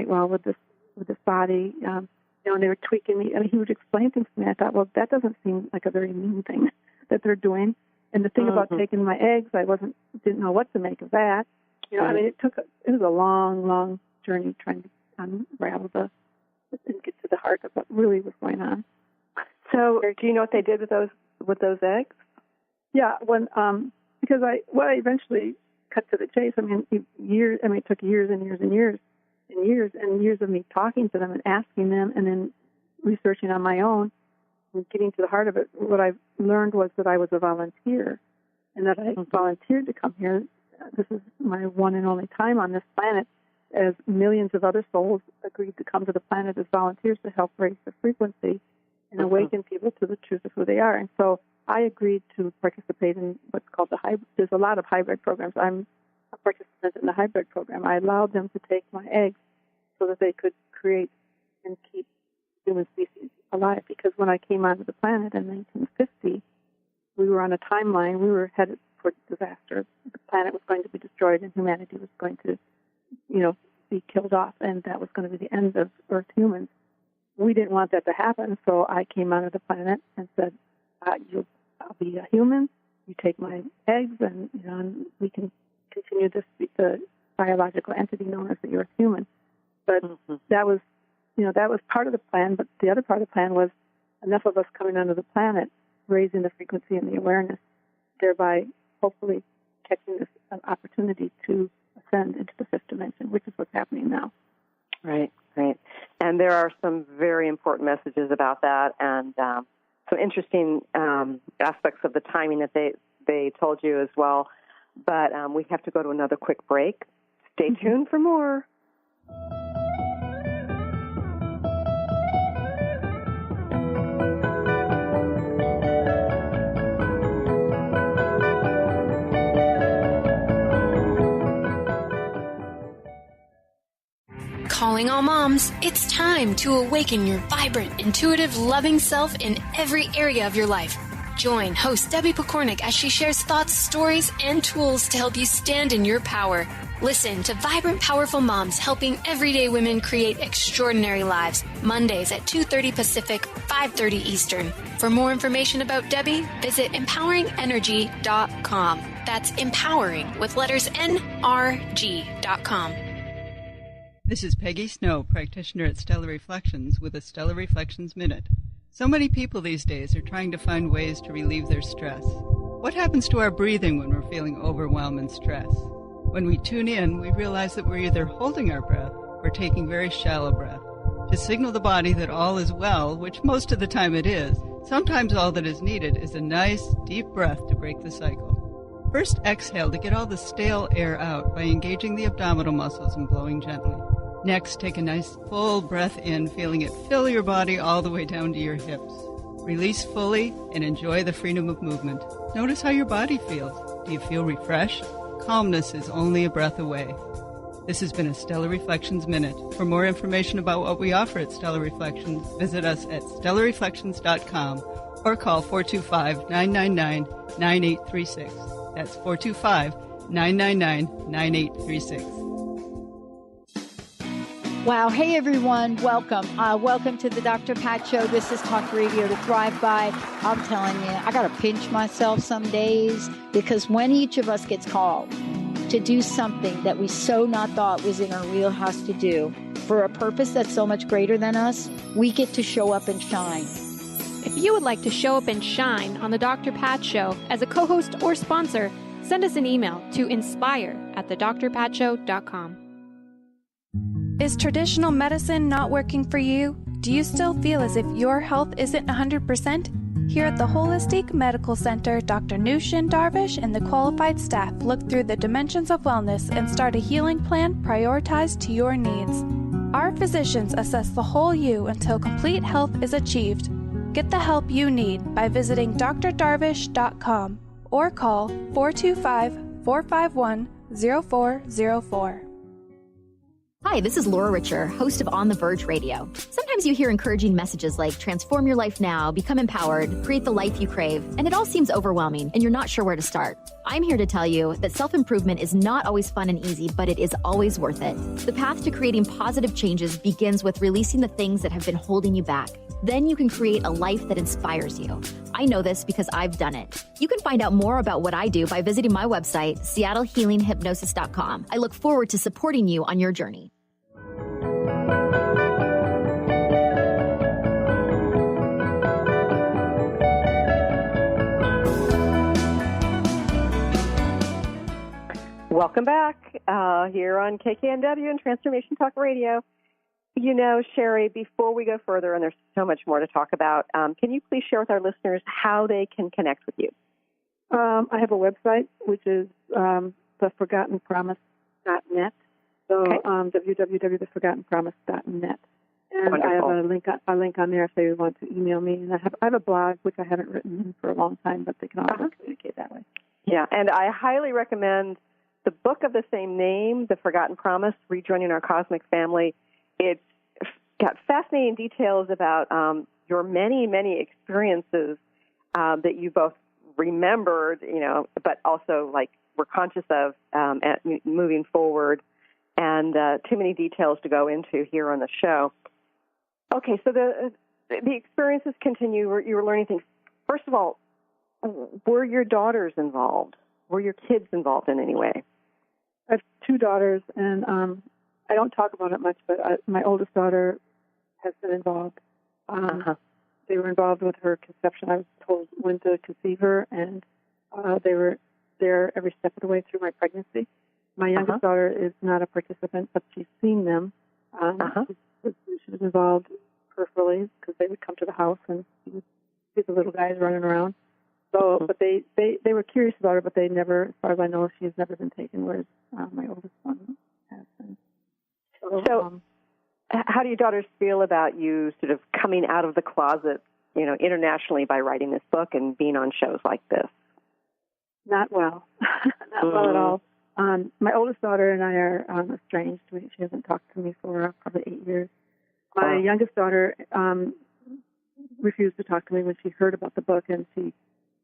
D: well with this body. And they were tweaking me. I mean, he would explain things to me. I thought, well, that doesn't seem like a very mean thing that they're doing. And the thing about taking my eggs, I didn't know what to make of that. It was a long, long journey trying to unravel and get to the heart of what really was going on.
B: So, do you know what they did with those eggs?
D: Yeah, because what I eventually cut to the chase. It took years and years and years. And years of me talking to them and asking them and then researching on my own and getting to the heart of it. What I learned was that I was a volunteer and that I volunteered to come here this is my one and only time on this planet, as millions of other souls agreed to come to the planet as volunteers to help raise the frequency and awaken people to the truth of who they are. And so I agreed to participate in what's called the hybrid. There's a lot of hybrid programs. I'm a participant in the hybrid program. I allowed them to take my eggs so that they could create and keep human species alive. Because when I came onto the planet in 1950, we were on a timeline. We were headed for disaster. The planet was going to be destroyed, and humanity was going to, be killed off, and that was going to be the end of Earth humans. We didn't want that to happen, so I came onto the planet and said, I'll be a human. You take my eggs, and and we can continue to be the biological entity known as the Earth human. But that was, that was part of the plan. But the other part of the plan was enough of us coming onto the planet, raising the frequency and the awareness, thereby hopefully catching this an opportunity to ascend into the fifth dimension, which is what's happening now.
B: Right. And there are some very important messages about that, and some interesting aspects of the timing that they told you as well. But we have to go to another quick break. Stay tuned for more.
K: Calling all moms, it's time to awaken your vibrant, intuitive, loving self in every area of your life. Join host Debbie Pokornik as she shares thoughts, stories, and tools to help you stand in your power. Listen to Vibrant, Powerful Moms helping everyday women create extraordinary lives. Mondays at 2:30 Pacific, 5:30 Eastern. For more information about Debbie, visit empoweringenergy.com. That's empowering with letters NRG.com.
H: This is Peggy Snow, practitioner at Stellar Reflections, with a Stellar Reflections Minute. So many people these days are trying to find ways to relieve their stress. What happens to our breathing when we're feeling overwhelm and stress? When we tune in, we realize that we're either holding our breath or taking very shallow breath. To signal the body that all is well, which most of the time it is, sometimes all that is needed is a nice, deep breath to break the cycle. First, exhale to get all the stale air out by engaging the abdominal muscles and blowing gently. Next, take a nice full breath in, feeling it fill your body all the way down to your hips. Release fully and enjoy the freedom of movement. Notice how your body feels. Do you feel refreshed? Calmness is only a breath away. This has been a Stellar Reflections Minute. For more information about what we offer at Stellar Reflections, visit us at stellarreflections.com or call 425-999-9836. That's 425-999-9836.
L: Wow. Hey, everyone. Welcome. Welcome to the Dr. Pat Show. This is Talk Radio to Thrive By. I'm telling you, I got to pinch myself some days, because when each of us gets called to do something that we so not thought was in our wheelhouse to do for a purpose that's so much greater than us, we get to show up and shine.
M: If you would like to show up and shine on the Dr. Pat Show as a co-host or sponsor, send us an email to inspire@thedrpatshow.com.
G: Is traditional medicine not working for you? Do you still feel as if your health isn't 100%? Here at the Holistic Medical Center, Dr. Nushin Darvish and the qualified staff look through the dimensions of wellness and start a healing plan prioritized to your needs. Our physicians assess the whole you until complete health is achieved. Get the help you need by visiting drdarvish.com or call 425-451-0404.
N: Hi, this is Laura Richer, host of On the Verge Radio. Sometimes you hear encouraging messages like transform your life now, become empowered, create the life you crave, and it all seems overwhelming and you're not sure where to start. I'm here to tell you that self-improvement is not always fun and easy, but it is always worth it. The path to creating positive changes begins with releasing the things that have been holding you back. Then you can create a life that inspires you. I know this because I've done it. You can find out more about what I do by visiting my website, seattlehealinghypnosis.com. I look forward to supporting you on your journey.
B: Welcome back here on KKNW and Transformation Talk Radio. You know, Sherry, before we go further, and there's so much more to talk about, can you please share with our listeners how they can connect with you?
D: I have a website, which is theforgottenpromise.net. So www.theforgottenpromise.net. And
B: Wonderful.
D: I have a link on there if they want to email me. And I have a blog, which I haven't written for a long time, but they can also communicate that way.
B: Yeah, and I highly recommend the book of the same name, The Forgotten Promise, Rejoining Our Cosmic Family. It's got fascinating details about your many, many experiences that you both remembered, but also were conscious of moving forward, and too many details to go into here on the show. Okay, so the experiences continue. You were learning things. First of all, were your daughters involved? Were your kids involved in any way?
D: I have two daughters, and I don't talk about it much, but my oldest daughter has been involved. They were involved with her conception. I was told when to conceive her, and they were there every step of the way through my pregnancy. My youngest daughter is not a participant, but she's seen them. She was involved peripherally because they would come to the house and see the little guys running around. So, but they were curious about her, but they never, as far as I know, she's never been taken, whereas my oldest son has been.
B: So how do your daughters feel about you sort of coming out of the closet, internationally by writing this book and being on shows like this?
D: Not well. Not well at all. My oldest daughter and I are estranged. She hasn't talked to me for probably 8 years. My youngest daughter refused to talk to me when she heard about the book, and she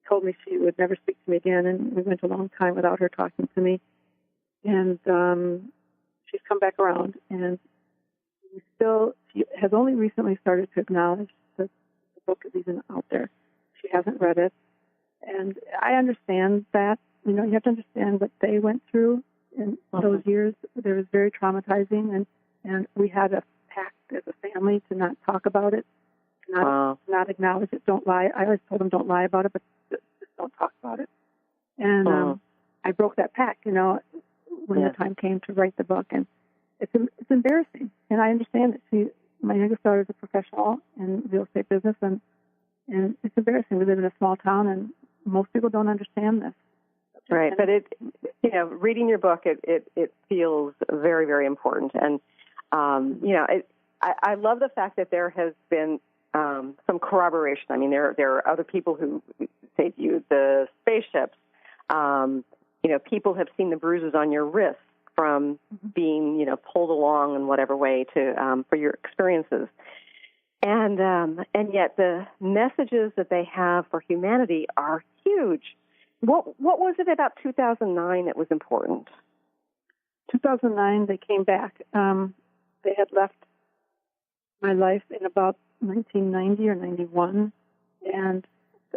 D: told me she would never speak to me again, and we went a long time without her talking to me. And she's come back around, and she has only recently started to acknowledge that the book is even out there. She hasn't read it, and I understand that. You have to understand what they went through in those years. It was very traumatizing, and we had a pact as a family to not talk about it, not acknowledge it. Don't lie. I always told them, don't lie about it, but just don't talk about it. And I broke that pact, when the time came to write the book. And it's embarrassing. And I understand that my youngest daughter is a professional in real estate business, and it's embarrassing. We live in a small town, and most people don't understand this.
B: Right, but reading your book, it feels very, very important, and I love the fact that there has been some corroboration. I mean, there are other people who say viewed the spaceships. People have seen the bruises on your wrists from being pulled along in whatever way to for your experiences, and yet the messages that they have for humanity are huge. What was it about 2009 that was important?
D: 2009, they came back. They had left my life in about 1990 or 91, and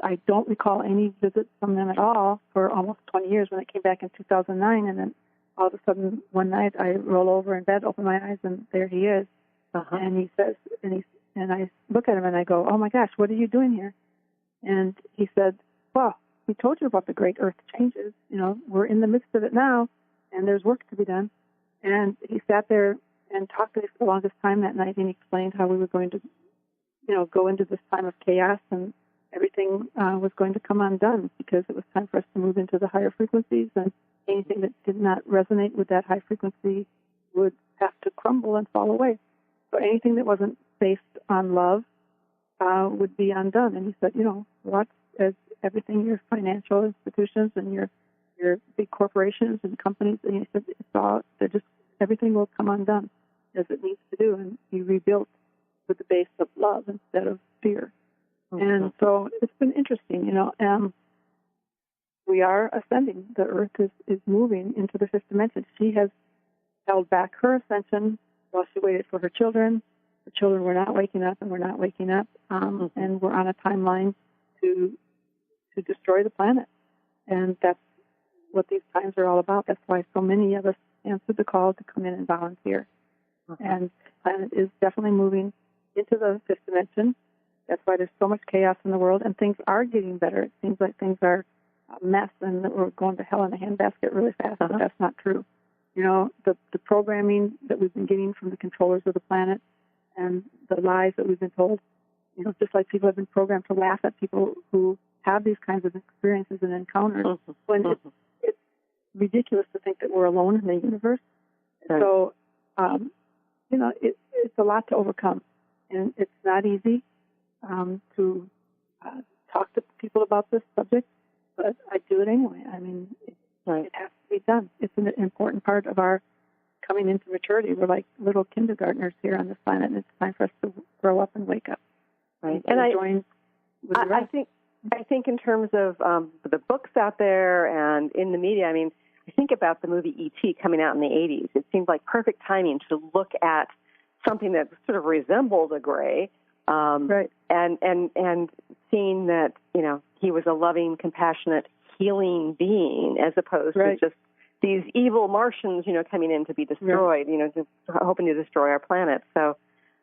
D: I don't recall any visits from them at all for almost 20 years when they came back in 2009, and then all of a sudden one night I roll over in bed, open my eyes, and there he is. And he says, and I look at him and I go, oh my gosh, what are you doing here? And he said, well, we told you about the great earth changes. We're in the midst of it now, and there's work to be done. And he sat there and talked to me for the longest time that night, and he explained how we were going to, go into this time of chaos, and everything was going to come undone because it was time for us to move into the higher frequencies, and anything that did not resonate with that high frequency would have to crumble and fall away. So anything that wasn't based on love would be undone. And he said, watch as everything, your financial institutions and your big corporations and companies, and he said, everything will come undone as it needs to do and be rebuilt with the base of love instead of fear. And so it's been interesting, we are ascending. The earth is moving into the fifth dimension. She has held back her ascension while she waited for her children. The children were not waking up, and we're not waking up, and we're on a timeline to destroy the planet. And that's what these times are all about. That's why so many of us answered the call to come in and volunteer. And the planet is definitely moving into the fifth dimension. That's why there's so much chaos in the world, and things are getting better. It seems like things are a mess and that we're going to hell in a handbasket really fast, but that's not true. The programming that we've been getting from the controllers of the planet and the lies that we've been told, just like people have been programmed to laugh at people who have these kinds of experiences and encounters, when ridiculous to think that we're alone in the universe. Right. So, it's a lot to overcome, and it's not easy to talk to people about this subject, but I do it anyway. I mean, it has to be done. It's an important part of our coming into maturity. We're like little kindergartners here on this planet, and it's time for us to grow up and wake up.
B: Right. And I think in terms of the books out there and in the media, I mean, I think about the movie E.T. coming out in the 80s. It seemed like perfect timing to look at something that sort of resembled a gray, right? And seeing that he was a loving, compassionate, healing being, as opposed to just these evil Martians, coming in to be destroyed, just hoping to destroy our planet. So,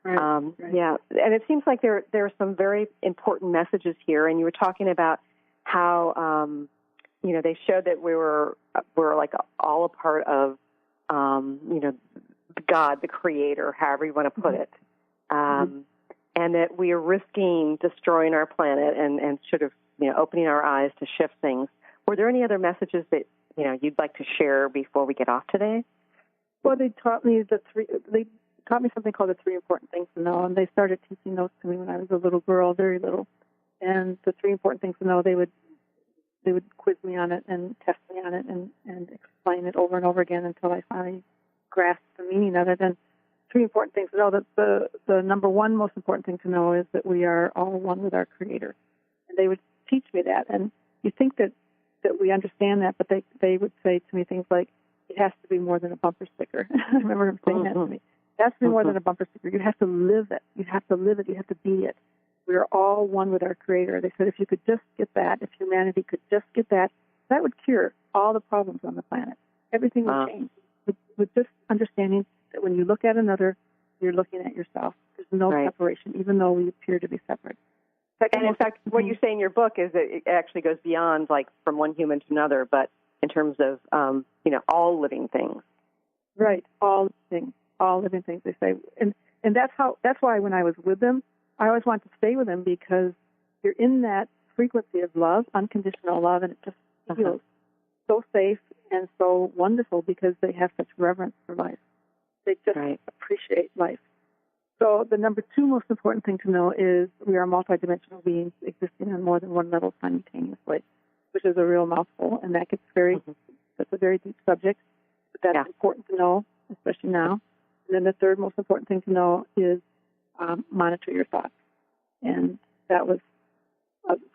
B: yeah, and it seems like there are some very important messages here. And you were talking about how they showed that we're like all a part of God, the Creator, however you want to put it, and that we are risking destroying our planet and sort of opening our eyes to shift things. Were there any other messages that you'd like to share before we get off today?
D: Well, they taught me something called the 3 important things to know, and they started teaching those to me when I was a little girl, very little. And the 3 important things to know, they would quiz me on it and test me on it and explain it over and over again until I finally grasped the meaning of it. And 3 important things to know, that the number 1 most important thing to know is that we are all one with our Creator. And they would teach me that. And you think that we understand that, but they would say to me things like, it has to be more than a bumper sticker. I remember him saying that to me. It has to be more than a bumper sticker. You have to live it. You have to live it. You have to be it. We are all one with our Creator. They said if you could just get that, if humanity could just get that, that would cure all the problems on the planet. Everything would change. With just understanding that when you look at another, you're looking at yourself. There's no separation, even though we appear to be separate.
B: And in fact, what you say in your book is that it actually goes beyond, like, from one human to another, but in terms of, all living things.
D: Right, all living things, they say. And that's why when I was with them, I always wanted to stay with them, because you're in that frequency of love, unconditional love, and it just feels so safe and so wonderful because they have such reverence for life. They just appreciate life. So the number 2 most important thing to know is we are multidimensional beings existing on more than one level simultaneously, which is a real mouthful, and that gets that's a very deep subject, but that's important to know, especially now. And then the 3rd most important thing to know is monitor your thoughts. And that was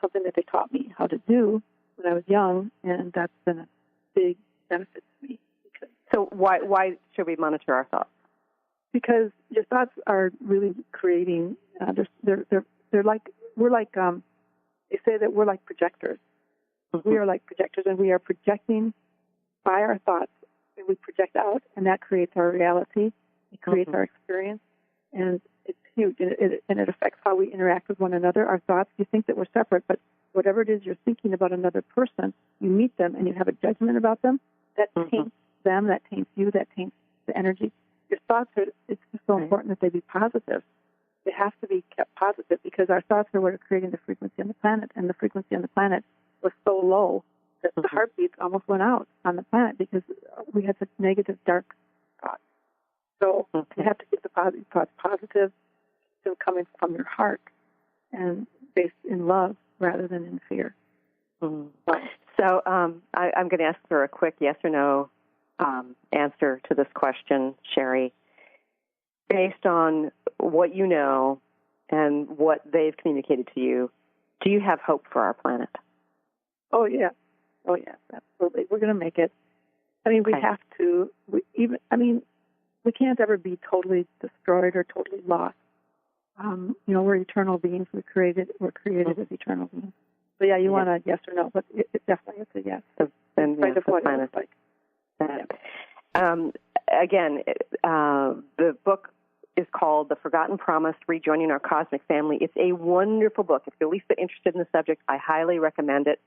D: something that they taught me how to do when I was young, and that's been a big benefit to me.
B: So why should we monitor our thoughts?
D: Because your thoughts are really creating. They're like they say that we're like projectors. We are like projectors, and we are projecting by our thoughts. And we project out, and that creates our reality. It creates our experience, and it's huge. And it affects how we interact with one another. Our thoughts. You think that we're separate, but whatever it is you're thinking about another person, you meet them, and you have a judgment about them. That taints them. That taints you. That taints the energy. Your thoughts it's just so important that they be positive. They have to be kept positive because our thoughts are what are creating the frequency on the planet, and the frequency on the planet was so low that the heartbeats almost went out on the planet because we had such negative, dark thoughts. So you have to keep the positive thoughts positive, them coming from your heart and based in love rather than in fear.
B: So I'm going to ask for a quick yes or no answer to this question, Sherry. Based on what you know and what they've communicated to you, do you have hope for our planet?
D: Oh, yes, absolutely. We're going to make it. I mean, we have to. We can't ever be totally destroyed or totally lost. We're eternal beings. We're created as eternal beings. So, yeah, you want a yes or no, but it definitely is a yes.
B: Then yes, the planet. Like. Again, the book is called The Forgotten Promise, Rejoining Our Cosmic Family. It's a wonderful book. If you're at least interested in the subject, I highly recommend it.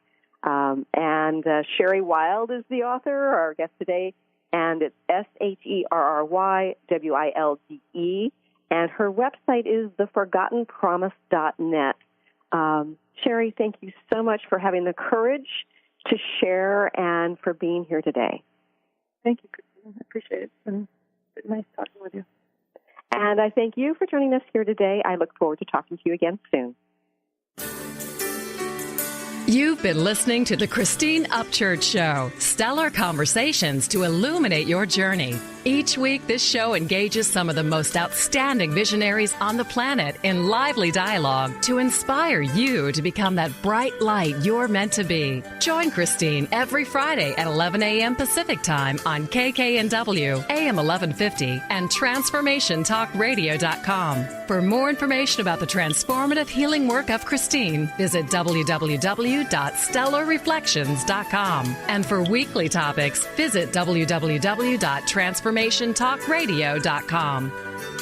B: And Sherry Wilde is the author, our guest today, and it's SHERRYWILDE. And her website is theforgottenpromise.net. Sherry, thank you so much for having the courage to share and for being here today.
D: Thank you, Christine. I appreciate it. It's been nice talking with you.
B: And I thank you for joining us here today. I look forward to talking to you again soon.
A: You've been listening to the Christine Upchurch Show, stellar conversations to illuminate your journey. Each week, this show engages some of the most outstanding visionaries on the planet in lively dialogue to inspire you to become that bright light you're meant to be. Join Christine every Friday at 11 a.m. Pacific Time on KKNW, AM 1150, and TransformationTalkRadio.com. For more information about the transformative healing work of Christine, visit www.stellarreflections.com. And for weekly topics, visit www.transformationtalkradio.com.